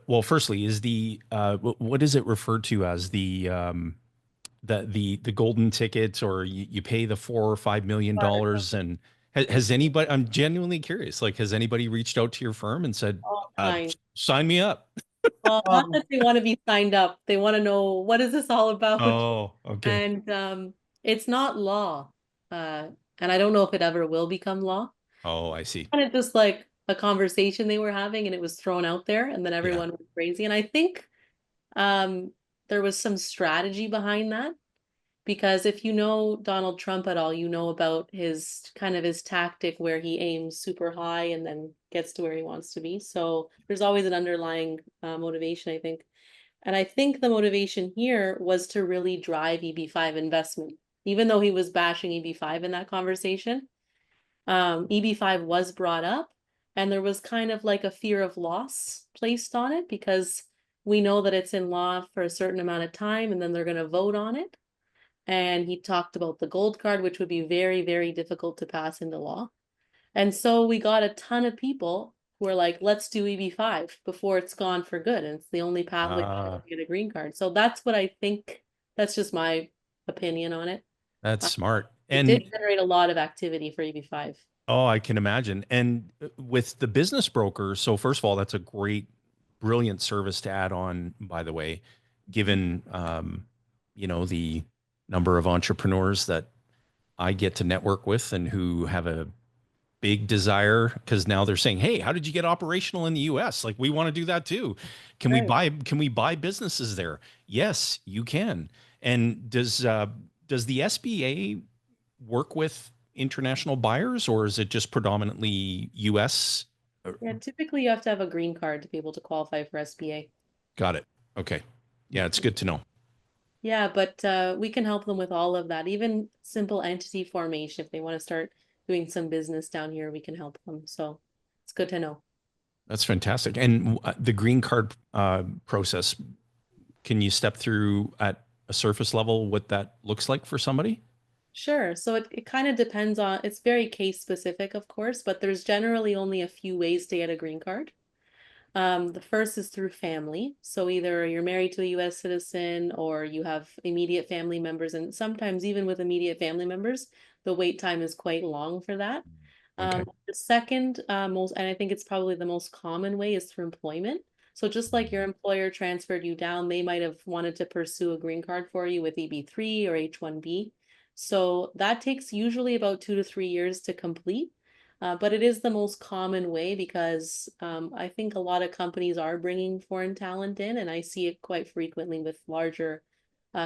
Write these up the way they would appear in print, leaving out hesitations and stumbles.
well, firstly, is what is it referred to as the golden ticket, or you pay the $4 or $5 million, and has anybody? I'm genuinely curious. Like, has anybody reached out to your firm and said, All time. "Sign me up"? Well, not Um, that they want to be signed up. They want to know what is this all about? Oh, okay. And it's not law. Uh, and I don't know if it ever will become law. Oh, I see. Kind of just like a conversation they were having and it was thrown out there and then Yeah. everyone went crazy. And I think um, there was some strategy behind that. Because if you know Donald Trump at all, you know about his kind of his tactic where he aims super high and then gets to where he wants to be. So there's always an underlying motivation, I think. And I think the motivation here was to really drive EB5 investment. Even though he was bashing EB5 in that conversation, EB5 was brought up, and there was kind of like a fear of loss placed on it because we know that it's in law for a certain amount of time and then they're going to vote on it. And he talked about the gold card, which would be very, very difficult to pass into law. And so we got a ton of people who are like, let's do EB5 before it's gone for good. And it's the only pathway to Ah, get a green card. So that's what I think. That's just my opinion on it. that's Uh, smart. it did And generate a lot of activity for EB5. oh, I can imagine. And with the business broker, so first of all, that's a great, brilliant service to add on, by the way, given the number of entrepreneurs that I get to network with and who have a big desire, because now they're saying, "Hey, how did you get operational in the US? Like, we want to do that too. Right. Can we buy businesses there?" Yes, you can. And does the SBA work with international buyers, or is it just predominantly US? Yeah, typically you have to have a green card to be able to qualify for SBA. Got it. Okay. Yeah, it's good to know. Yeah, but we can help them with all of that. Even simple entity formation, if they want to start doing some business down here, we can help them. So it's good to know. That's fantastic. And the green card process, can you step through at a surface level what that looks like for somebody? Sure. So it kind of depends on, it's very case specific, of course, but there's generally only a few ways to get a green card. The first is through family. So either you're married to a US citizen or you have immediate family members, and sometimes even with immediate family members, the wait time is quite long for that. Okay. The second most, and I think it's probably the most common way, is through employment. So just like your employer transferred you down, they might have wanted to pursue a green card for you with EB3 or H1B. So that takes usually about 2 to 3 years to complete. But it is the most common way because I think a lot of companies are bringing foreign talent in, and I see it quite frequently with larger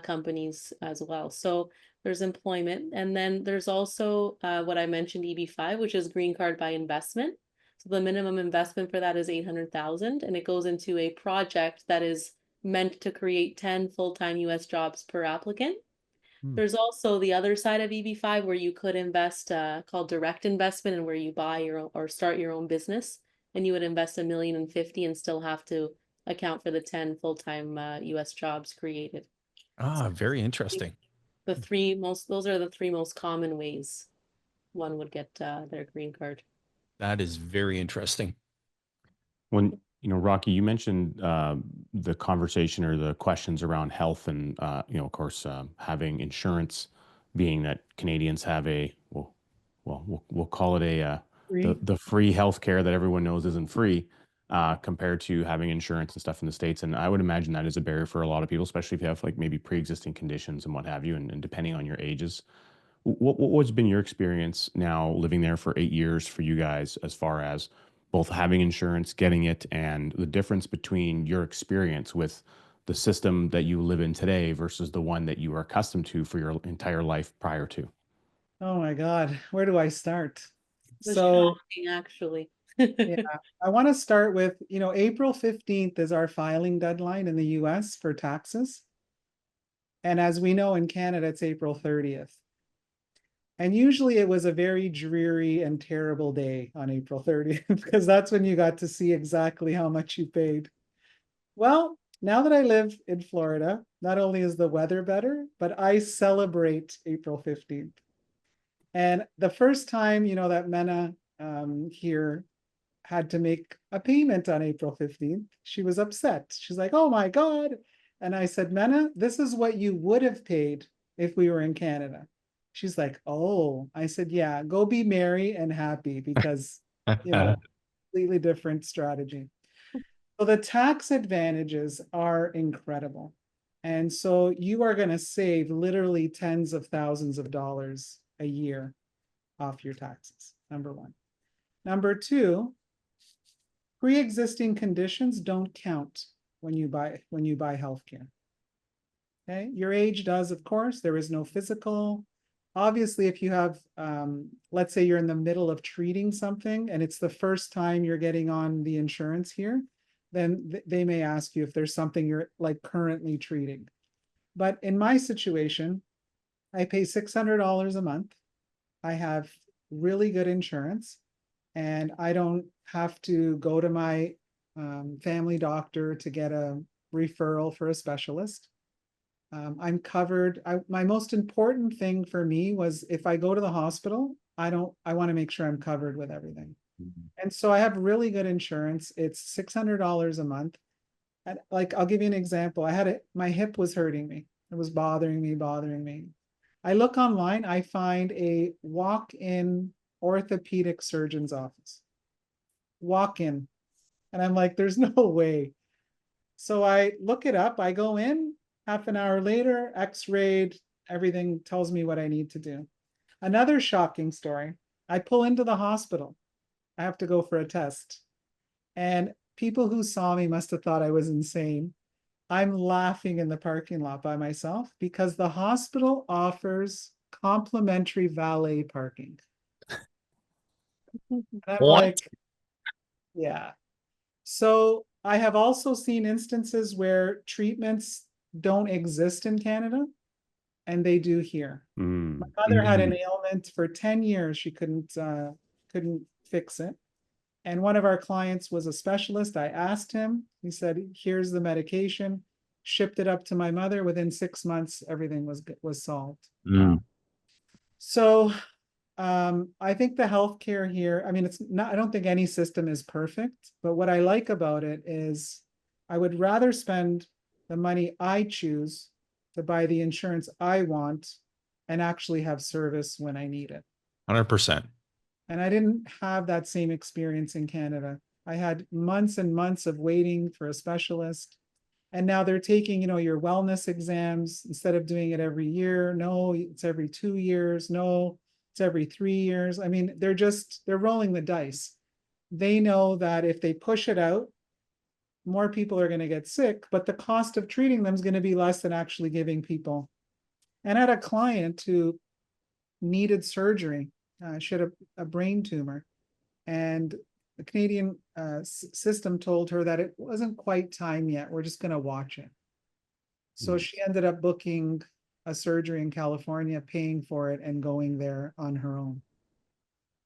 companies as well. So there's employment, and then there's also what I mentioned, EB5, which is green card by investment. So the minimum investment for that is 800,000, and it goes into a project that is meant to create 10 full-time US jobs per applicant. hmm. There's also the other side of EB5 where you could invest called direct investment, and where you buy your own or start your own business, and you would invest 1,050,000 and still have to account for the 10 full-time US jobs created. So Ah, very interesting. those are the three most common ways one would get their green card. That is very interesting. When, Rocky, you mentioned the conversation or the questions around health and, of course, having insurance, being that Canadians have we'll call it the free healthcare that everyone knows isn't free compared to having insurance and stuff in the States. And I would imagine that is a barrier for a lot of people, especially if you have like maybe pre-existing conditions and what have you, and depending on your ages. What's been your experience now living there for 8 years for you guys as far as both having insurance, getting it, and the difference between your experience with the system that you live in today versus the one that you are accustomed to for your entire life prior to? Oh my God, where do I start? It was So, shocking, actually. yeah, I want to start with, April 15th is our filing deadline in the US for taxes. And as we know in Canada, it's April 30th. And usually it was a very dreary and terrible day on April 30th because that's when you got to see exactly how much you paid. Well, now that I live in Florida, not only is the weather better, but I celebrate April 15th. And the first time, that Mena here had to make a payment on April 15th. She was upset. She's like, oh my God. And I said, Mena, this is what you would have paid if we were in Canada. She's like, oh, I said, yeah, go be merry and happy because, completely different strategy. So the tax advantages are incredible. And so you are going to save literally tens of thousands of dollars a year off your taxes, number one. Number two, pre-existing conditions don't count when you buy healthcare. Okay, your age does, of course. There is no physical. Obviously, if you have, let's say you're in the middle of treating something and it's the first time you're getting on the insurance here, then they may ask you if there's something you're like currently treating. But in my situation, I pay $600 a month. I have really good insurance and I don't have to go to my family doctor to get a referral for a specialist. I'm covered. My most important thing for me was if I go to the hospital, I want to make sure I'm covered with everything. And so I have really good insurance. It's $600 a month. And like, I'll give you an example. My hip was hurting me. It was bothering me. I look online, I find a walk-in orthopedic surgeon's office. Walk in. And I'm like, there's no way. So I look it up, I go in, half an hour later, x-rayed, everything tells me what I need to do. Another shocking story, I pull into the hospital. I have to go for a test. And people who saw me must have thought I was insane. I'm laughing in the parking lot by myself because the hospital offers complimentary valet parking. And I'm like, yeah. So I have also seen instances where treatments don't exist in Canada and they do here. My mother had an ailment for 10 years. She couldn't fix it. And one of our clients was a specialist. I asked him, he said, here's the medication, shipped it up to my mother. Within 6 months, everything was solved. So I think the healthcare here, I mean, it's not, I don't think any system is perfect, but what I like about it is I would rather spend the money I choose to buy the insurance I want and actually have service when I need it. 100%. And I didn't have that same experience in Canada. I had months and months of waiting for a specialist. And now they're taking, your wellness exams instead of doing it every year. No, it's every 2 years. No, it's every 3 years. I mean, they're rolling the dice. They know that if they push it out, more people are going to get sick, but the cost of treating them is going to be less than actually giving people. And I had a client who needed surgery. She had a brain tumor. And the Canadian system told her that it wasn't quite time yet. We're just going to watch it. So she ended up booking a surgery in California, paying for it and going there on her own.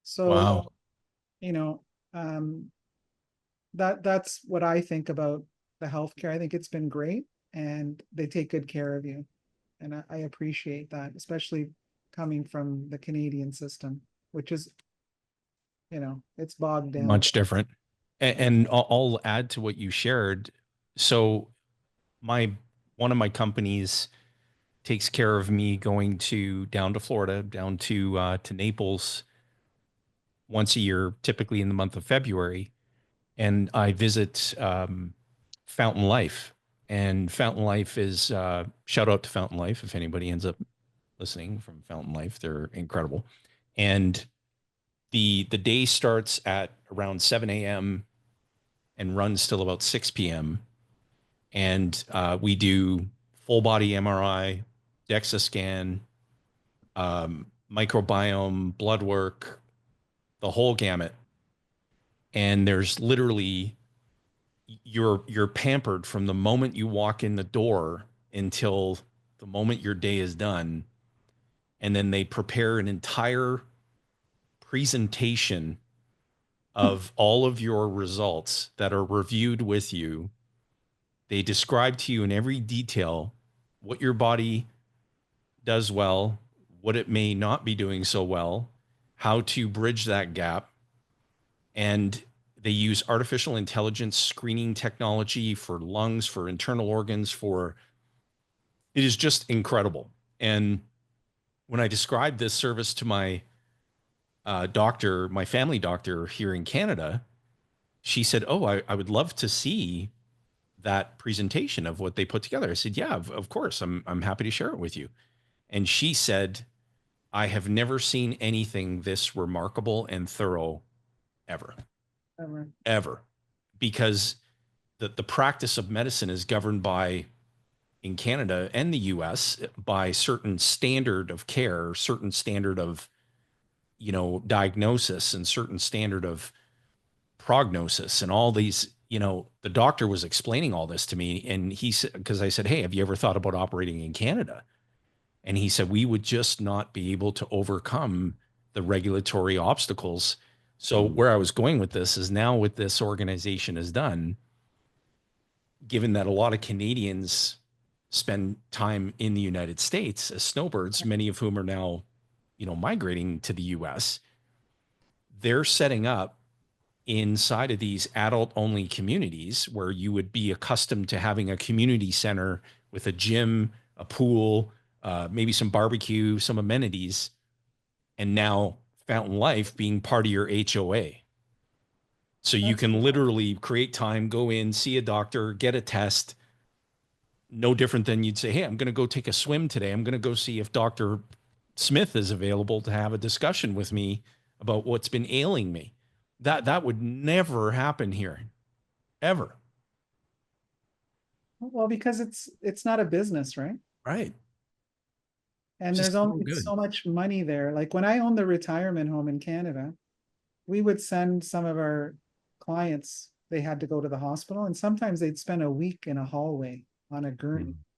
So, wow. That's what I think about the healthcare. I think it's been great and they take good care of you. And I appreciate that, especially coming from the Canadian system, which is, it's bogged down. Much different. And I'll add to what you shared. So one of my companies takes care of me going down to Florida, down to Naples once a year, typically in the month of February. And I visit Fountain Life. And Fountain Life is, shout out to Fountain Life if anybody ends up listening from Fountain Life. They're incredible. And the day starts at around 7 a.m. and runs till about 6 p.m. And we do full body MRI, DEXA scan, microbiome, blood work, the whole gamut. And there's literally, you're pampered from the moment you walk in the door until the moment your day is done. And then they prepare an entire presentation of all of your results that are reviewed with you. They describe to you in every detail what your body does well, what it may not be doing so well, how to bridge that gap. And They use artificial intelligence screening technology for lungs, for internal organs, it is just incredible. And when I described this service to my doctor, my family doctor here in Canada, she said, "Oh, I would love to see that presentation of what they put together." I said, "Yeah, of course. I'm happy to share it with you." And she said, "I have never seen anything this remarkable and thorough ever, Ever. ever," because the practice of medicine is governed by, in Canada and the US, by certain standard of care, certain standard of, diagnosis, and certain standard of prognosis, and all these, the doctor was explaining all this to me, and he said, because I said, "Hey, have you ever thought about operating in Canada?" And he said, "We would just not be able to overcome the regulatory obstacles." So where I was going with this is, now what this organization has done, given that a lot of Canadians spend time in the United States as snowbirds, many of whom are now, migrating to the US, they're setting up inside of these adult only communities where you would be accustomed to having a community center with a gym, a pool, maybe some barbecue, some amenities, and now Fountain Life being part of your HOA. So you can literally create time, go in, see a doctor, get a test. No different than you'd say, "Hey, I'm going to go take a swim today. I'm going to go see if Dr. Smith is available to have a discussion with me about what's been ailing me." That would never happen here, ever. Well, because it's not a business, right? Right. And Just there's so only good. so much money there. Like when I owned the retirement home in Canada, we would send some of our clients, they had to go to the hospital, and sometimes they'd spend a week in a hallway on a gurney.